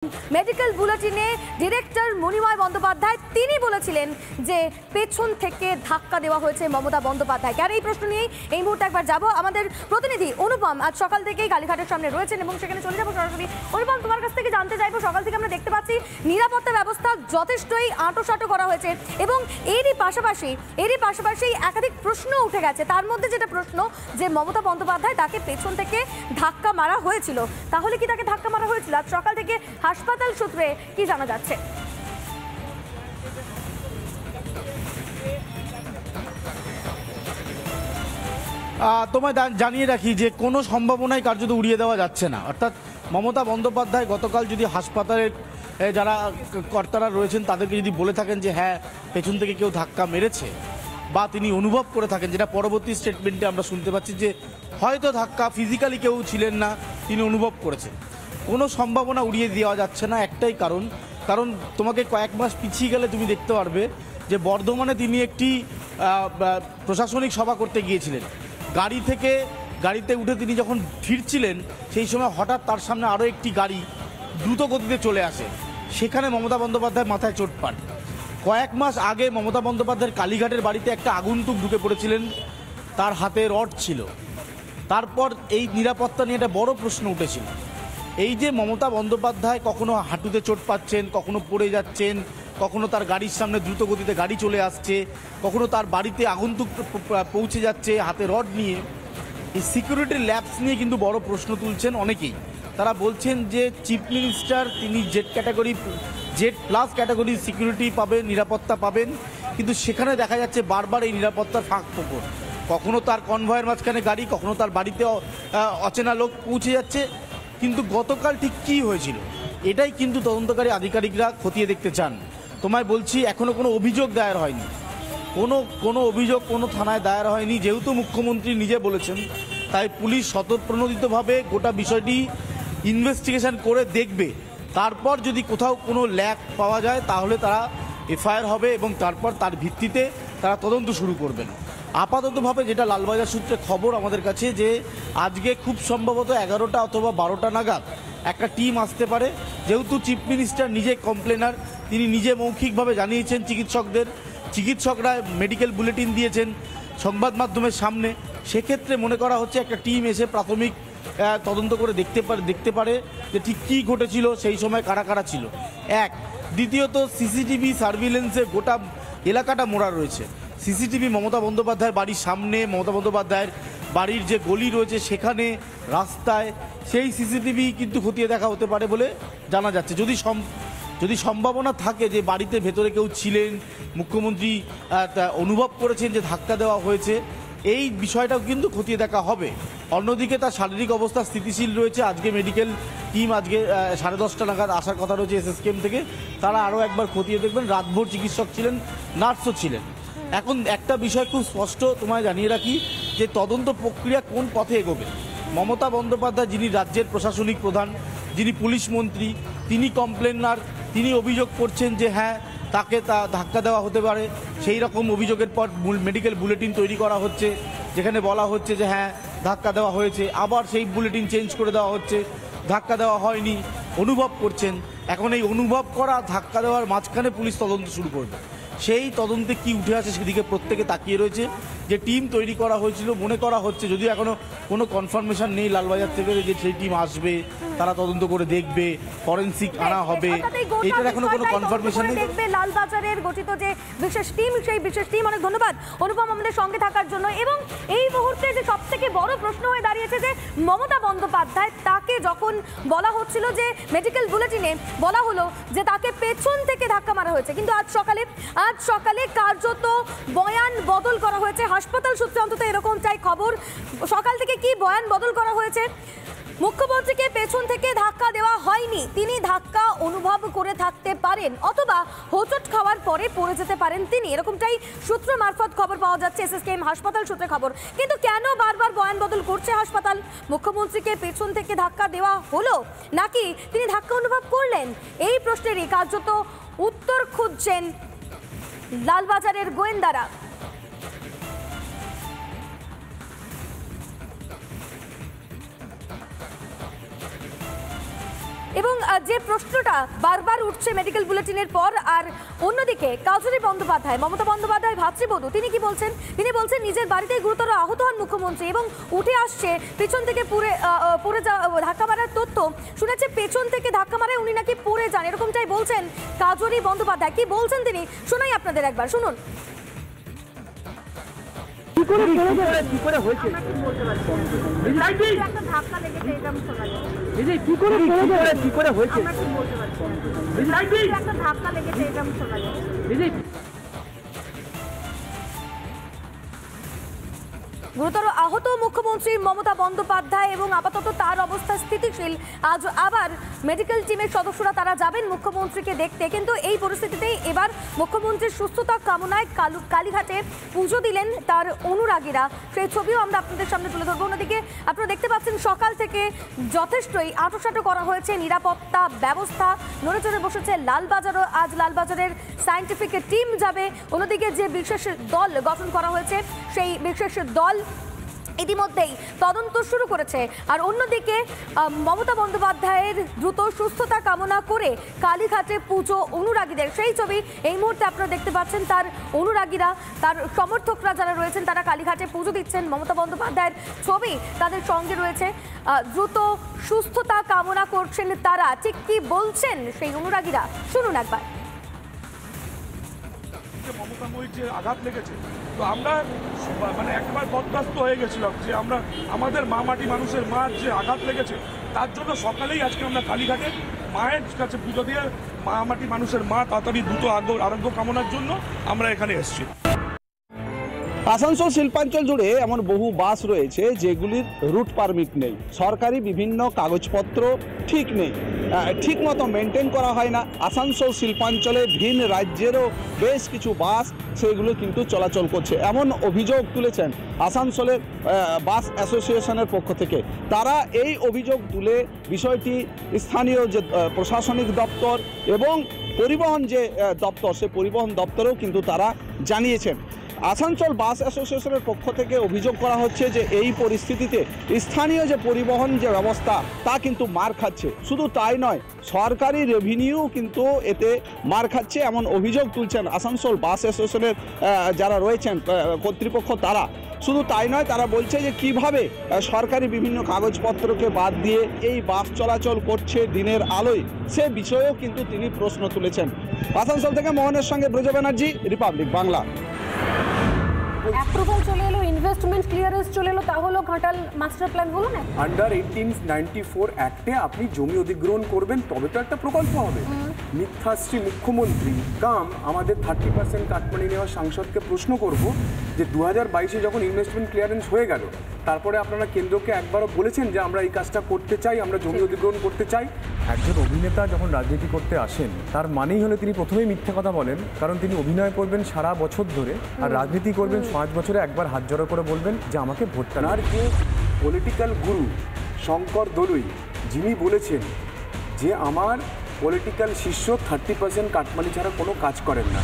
Medical বুলেটিনে director Manimoy Bandyopadhyay তিনি বলেছিলেন যে পেছন থেকে ধাক্কা দেওয়া হয়েছে মমতা বন্দ্যোপাধ্যায়কে। আর এই প্রশ্ন নিয়েই এই মুহূর্তে একবার যাব আমাদের প্রতিনিধি অনুপম আজ সকাল থেকেই কালীঘাটের সামনে রয়েছেন এবং সেখানে চলে যাবো সরাসরি। অনুপম, তোমার কাছ থেকে জানতে চাইবো, সকাল থেকে আমরা দেখতে পাচ্ছি নিরাপত্তা ব্যবস্থা যথেষ্টই আঁটোসাঁটো করা হয়েছে এবং এরই পাশাপাশি একাধিক প্রশ্ন উঠে গেছে। তার মধ্যে যেটা প্রশ্ন যে মমতা বন্দ্যোপাধ্যায় তাকে পেছন থেকে ধাক্কা মারা হয়েছিল, তাহলে কি তাকে ধাক্কা মারা হয়েছিল? আজ সকাল থেকে হাসপাতাল সূত্রে কি জানা যাচ্ছে? তোমায় জানিয়ে রাখি যে কোনো সম্ভাবনাই কার্যত উড়িয়ে দেওয়া যাচ্ছে না। অর্থাৎ মমতা বন্দ্যোপাধ্যায় গতকাল যদি হাসপাতালের যারা কর্তারা রয়েছেন তাদেরকে যদি বলে থাকেন যে হ্যাঁ পেছন থেকে কেউ ধাক্কা মেরেছে, বা তিনি অনুভব করে থাকেন, যেটা পরবর্তী স্টেটমেন্টে আমরা শুনতে পাচ্ছি যে হয়তো ধাক্কা ফিজিক্যালি কেউ ছিলেন না, তিনি অনুভব করেছেন, কোনো সম্ভাবনা উড়িয়ে দেওয়া যাচ্ছে না। একটাই কারণ তোমাকে কয়েক মাস পিছিয়ে গেলে তুমি দেখতে পারবে যে বর্ধমানে তিনি একটি প্রশাসনিক সভা করতে গিয়েছিলেন। গাড়িতে উঠে তিনি যখন ফিরছিলেন সেই সময় হঠাৎ তার সামনে আরও একটি গাড়ি দ্রুত গতিতে চলে আসে। সেখানে মমতা বন্দ্যোপাধ্যায় মাথায় চোট পান। কয়েক মাস আগে মমতা বন্দ্যোপাধ্যায়ের কালীঘাটের বাড়িতে একটা আগন্তুক ঢুকে পড়েছিলেন, তার হাতে রড ছিল। তারপর এই নিরাপত্তা নিয়ে একটা বড় প্রশ্ন উঠেছিল। এই যে মমতা বন্দ্যোপাধ্যায় কখনো হাঁটুতে চোট পাচ্ছেন, কখনো পড়ে যাচ্ছেন, কখনো তার গাড়ির সামনে দ্রুত গতিতে গাড়ি চলে আসছে, কখনো তার বাড়িতে আগন্তুক পৌঁছে যাচ্ছে হাতে রড নিয়ে, এই সিকিউরিটি ল্যাপস নিয়ে কিন্তু বড় প্রশ্ন তুলছেন অনেকেই। তারা বলছেন যে চিফ মিনিস্টার তিনি জেড প্লাস ক্যাটাগরি সিকিউরিটি পাবেন, নিরাপত্তা পাবেন, কিন্তু সেখানে দেখা যাচ্ছে বারবার এই নিরাপত্তার ফাঁক ফোকর। কখনো তার কনভয়ের মাঝখানে গাড়ি, কখনো তার বাড়িতে অচেনা লোক পৌঁছে যাচ্ছে। কিন্তু গতকাল ঠিক কী হয়েছিল এটাই কিন্তু তদন্তকারী আধিকারিকরা খতিয়ে দেখতে চান। তোমায় বলছি এখনও কোনো অভিযোগ দায়ের হয়নি, কোনো অভিযোগ কোনো থানায় দায়ের হয়নি। যেহেতু মুখ্যমন্ত্রী নিজে বলেছেন, তাই পুলিশ স্বতঃপ্রণোদিতভাবে গোটা বিষয়টি ইনভেস্টিগেশন করে দেখবে। তারপর যদি কোথাও কোনো ল্যাক পাওয়া যায় তাহলে তারা এফআইআর হবে এবং তারপর তার ভিত্তিতে তারা তদন্ত শুরু করবেন। আপাততভাবে যেটা লালবাজার সূত্রে খবর আমাদের কাছে, যে আজকে খুব সম্ভবত 11টা অথবা 12টা নাগাদ একটা টিম আসতে পারে। যেহেতু চিফ মিনিস্টার নিজে কমপ্লেনার, তিনি নিজে মৌখিকভাবে জানিয়েছেন চিকিৎসকরা মেডিকেল বুলেটিন দিয়েছেন সংবাদ মাধ্যমের সামনে। সেক্ষেত্রে মনে করা হচ্ছে একটা টিম এসে প্রাথমিক তদন্ত করে দেখতে পারে যে ঠিক কী ঘটেছিল, সেই সময় কারা কারা ছিল। দ্বিতীয়ত সিসিটিভি সার্ভিলেন্সে গোটা এলাকাটা মোড়া রয়েছে। সিসিটিভি মমতা বন্দ্যোপাধ্যায়ের বাড়ির সামনে, মমতা বন্দ্যোপাধ্যায়ের বাড়ির যে গলি রয়েছে সেখানে, রাস্তায়, সেই সিসিটিভি কিন্তু খতিয়ে দেখা হতে পারে বলে জানা যাচ্ছে। যদি সম্ভাবনা থাকে যে বাড়িতে ভেতরে কেউ ছিলেন, মুখ্যমন্ত্রী অনুভব করেছেন যে ধাক্কা দেওয়া হয়েছে, এই বিষয়টাও কিন্তু খতিয়ে দেখা হবে। অন্যদিকে তার শারীরিক অবস্থা স্থিতিশীল রয়েছে। আজকে মেডিকেল টিম 10:30 নাগাদ আসার কথা রয়েছে এসএসকেএম থেকে, তারা আরও একবার খতিয়ে দেখবেন। রাতভর চিকিৎসক ছিলেন, নার্সও ছিলেন। এখন একটা বিষয় খুব স্পষ্ট তোমায় জানিয়ে রাখি যে তদন্ত প্রক্রিয়া কোন পথে এগোবে। মমতা বন্দ্যোপাধ্যায় যিনি রাজ্যের প্রশাসনিক প্রধান, যিনি পুলিশ মন্ত্রী, তিনি কমপ্লেনার, তিনি অভিযোগ করছেন যে হ্যাঁ তাকে ধাক্কা দেওয়া হতে পারে। সেই রকম অভিযোগের পর মেডিকেল বুলেটিন তৈরি করা হচ্ছে, যেখানে বলা হচ্ছে যে হ্যাঁ ধাক্কা দেওয়া হয়েছে, আবার সেই বুলেটিন চেঞ্জ করে দেওয়া হচ্ছে, ধাক্কা দেওয়া হয়নি, অনুভব করছেন। এখন এই অনুভব করা ধাক্কা দেওয়ার মাঝখানে পুলিশ তদন্ত শুরু করবে। সেই তদন্তে কি উঠে আসে সেদিকে প্রত্যেকে তাকিয়ে রয়েছে। যে টিম তৈরি করা হয়েছিল মনে করা হচ্ছে, যদিও এখনও কোনো কনফার্মেশন নেই লালবাজার থেকে যে সেই টিম আসবে, তারা তদন্ত করে দেখবে, ফরেন্সিক আনা হবে, এটার এখনো কোনো কনফার্মেশন নেই। দেখবে লালবাজারের গঠিত যে বিশেষ টিম, সেই বিশেষ টিম। অনেক ধন্যবাদ অনুপম আমাদের সঙ্গে থাকার জন্য। এবং এই মুহূর্তে যে সবথেকে বড় প্রশ্ন হয়ে দাঁড়িয়েছে যে মমতা বন্দ্যোপাধ্যায়, তাকে যখন বলা হচ্ছিল যে মেডিকেল বুলেটিনে বলা হলো যে তাকে পেছন থেকে ধাক্কা মারা হয়েছে, কিন্তু আজ সকালে কার্যত বয়ান বদল করা হয়েছে। হাসপাতাল সূত্রে অন্তত এরকম চাই খবর। সকাল থেকে কি বয়ান বদল করা হয়েছে? মুখ্যমন্ত্রীকে পেছন থেকে ধাক্কা দেওয়া হয়নি, তিনি ধাক্কা অনুভব করে থাকতে পারেন অথবা হোঁচট খাওয়ার পরে পড়ে যেতে পারেন তিনি, এরকমটাই সূত্র মারফত খবর পাওয়া যাচ্ছে এসএসকেএম হাসপাতাল সূত্রে খবর। কিন্তু কেন বারবার বয়ান বদল করছে হাসপাতাল? মুখ্যমন্ত্রীকে পেছন থেকে ধাক্কা দেওয়া হলো নাকি তিনি ধাক্কা অনুভব করলেন? এই প্রশ্নেরই কার্যত উত্তর খুঁজছেন লালবাজারের গোয়েন্দারা। এবং যে প্রশ্নটা বারবার উঠছে মেডিকেল বুলেটিনের পর, আর অন্যদিকে কাজরি বন্দ্যোপাধ্যায়, মমতা বন্দ্যোপাধ্যায় ভাতৃবধূ, তিনি কি বলছেন? তিনি বলছেন নিজের বাড়িতেই গুরুতর আহত হন মুখ্যমন্ত্রী এবং উঠে আসছে পেছন থেকে পড়ে ধাক্কা মারার তথ্য। শুনেছে পেছন থেকে ধাক্কা মারায় উনি নাকি পড়ে যান, এরকমটাই বলছেন কাজরি বন্দ্যোপাধ্যায়। কি বলছেন তিনি শোনাই আপনাদের একবার, শুনুন। গুরুতর আহত মুখ্যমন্ত্রী মমতা বন্দ্যোপাধ্যায় এবং আপাতত তার অবস্থা স্থিতিশীল। আজ আবার মেডিকেল টিমের সদস্যরা তারা যাবেন মুখ্যমন্ত্রীকে দেখতে, কিন্তু এই পরিস্থিতিতেই এবার মুখ্যমন্ত্রীর সুস্থতা কামনায় কালীঘাটে পুজো দিলেন তার অনুরাগীরা। সেই ছবিও আমরা আপনাদের সামনে তুলে ধরবো। অন্যদিকে আপনারা দেখতে পাচ্ছেন সকাল থেকে যথেষ্টই আঁটোসাঁটো করা হয়েছে নিরাপত্তা ব্যবস্থা, নড়ে চড়ে বসেছে লালবাজারও। আজ লালবাজারের সায়েন্টিফিক টিম যাবে। অন্যদিকে যে বিশেষ দল গঠন করা হয়েছে সেই বিশেষ দল ইতিমধ্যেই তদন্ত শুরু করেছে। আর অন্যদিকে মমতা বন্দ্যোপাধ্যায়ের দ্রুত সুস্থতা কামনা করে কালীঘাটে পুজো অনুরাগীদের সেই ছবি এই মুহূর্তে আপনারা দেখতে পাচ্ছেন। তার অনুরাগীরা, তার সমর্থকরা যারা রয়েছেন তারা কালীঘাটে পুজো দিচ্ছেন। মমতা বন্দ্যোপাধ্যায়ের ছবি তাদের সঙ্গে রয়েছে। দ্রুত সুস্থতা কামনা করছেন তারা। ঠিক কি বলছেন সেই অনুরাগীরা, শুনুন একবার। মমতাময়ীর যে আঘাত লেগেছে, তো আমরা মানে একেবারে বরদাস্ত হয়ে গেছিলাম যে আমরা আমাদের মা মাটি মানুষের মার যে আঘাত লেগেছে তার জন্য সকালেই আজকে আমরা কালীঘাটে মায়ের কাছে পুজো দিয়ে মা মাটি মানুষের মা তাড়াতাড়ি দ্রুত আরোগ্য কামনার জন্য আমরা এখানে এসেছি। আসানসোল শিল্পাঞ্চল জুড়ে এমন বহু বাস রয়েছে যেগুলির রুট পারমিট নেই, সরকারি বিভিন্ন কাগজপত্র ঠিক নেই, ঠিক মতো মেনটেন করা হয় না। আসানসোল শিল্পাঞ্চলে ভিন রাজ্যেরও বেশ কিছু বাস সেগুলো কিন্তু চলাচল করছে, এমন অভিযোগ তুলেছেন আসানসোলের বাস অ্যাসোসিয়েশনের পক্ষ থেকে। তারা এই অভিযোগ তুলে বিষয়টি স্থানীয় যে প্রশাসনিক দপ্তর এবং পরিবহন যে দপ্তর, সে পরিবহন দপ্তরেও কিন্তু তারা জানিয়েছেন। আসানসোল বাস অ্যাসোসিয়েশনের পক্ষ থেকে অভিযোগ করা হচ্ছে যে এই পরিস্থিতিতে স্থানীয় যে পরিবহন যে ব্যবস্থা তা কিন্তু মার খাচ্ছে। শুধু তাই নয়, সরকারি রেভিনিউ কিন্তু এতে মার খাচ্ছে, এমন অভিযোগ তুলছেন আসানসোল বাস অ্যাসোসিয়েশনের যারা রয়েছেন কর্তৃপক্ষ তারা। শুধু তাই নয়, তারা বলছে যে কিভাবে সরকারি বিভিন্ন কাগজপত্রকে বাদ দিয়ে এই বাস চলাচল করছে দিনের আলোয়, সে বিষয়েও কিন্তু তিনি প্রশ্ন তুলেছেন। আসানসোল থেকে মোহনের সঙ্গে ব্রজ ব্যানার্জি, রিপাবলিক বাংলা। অ্যাপ্রুভাল চলে এলো, ইনভেস্টমেন্ট ক্লিয়ারেন্স চলে এলো, তাহলে ঘাটাল মাস্টার প্ল্যান হলো না। আন্ডার 1894 অ্যাক্টে আপনি জমি অধিগ্রহণ করবেন তবে তো একটা প্রকল্প হবে। মিথ্যাশ্রী মুখ্যমন্ত্রী কাম আমাদের 30% কাটমানি নেওয়া সাংসদকে প্রশ্ন করব যে 2022-এ যখন ইনভেস্টমেন্ট ক্লিয়ারেন্স হয়ে গেল তারপরে আপনারা কেন্দ্রকে একবারও বলেছেন যে আমরা এই কাজটা করতে চাই, আমরা জমি অধিগ্রহণ করতে চাই। একজন অভিনেতা যখন রাজনীতি করতে আসেন তার মানেই হলো তিনি প্রথমেই মিথ্যে কথা বলেন, কারণ তিনি অভিনয় করবেন সারা বছর ধরে আর রাজনীতি করবেন 5 বছরে একবার হাত জড়ো করে বলবেন যে আমাকে ভোটটা দিন। আর যে পলিটিক্যাল গুরু শঙ্কর দলুই, যিনি বলেছেন যে আমার পলিটিক্যাল শিষ্য 30% কাটমানি ছাড়া কোনো কাজ করেন না,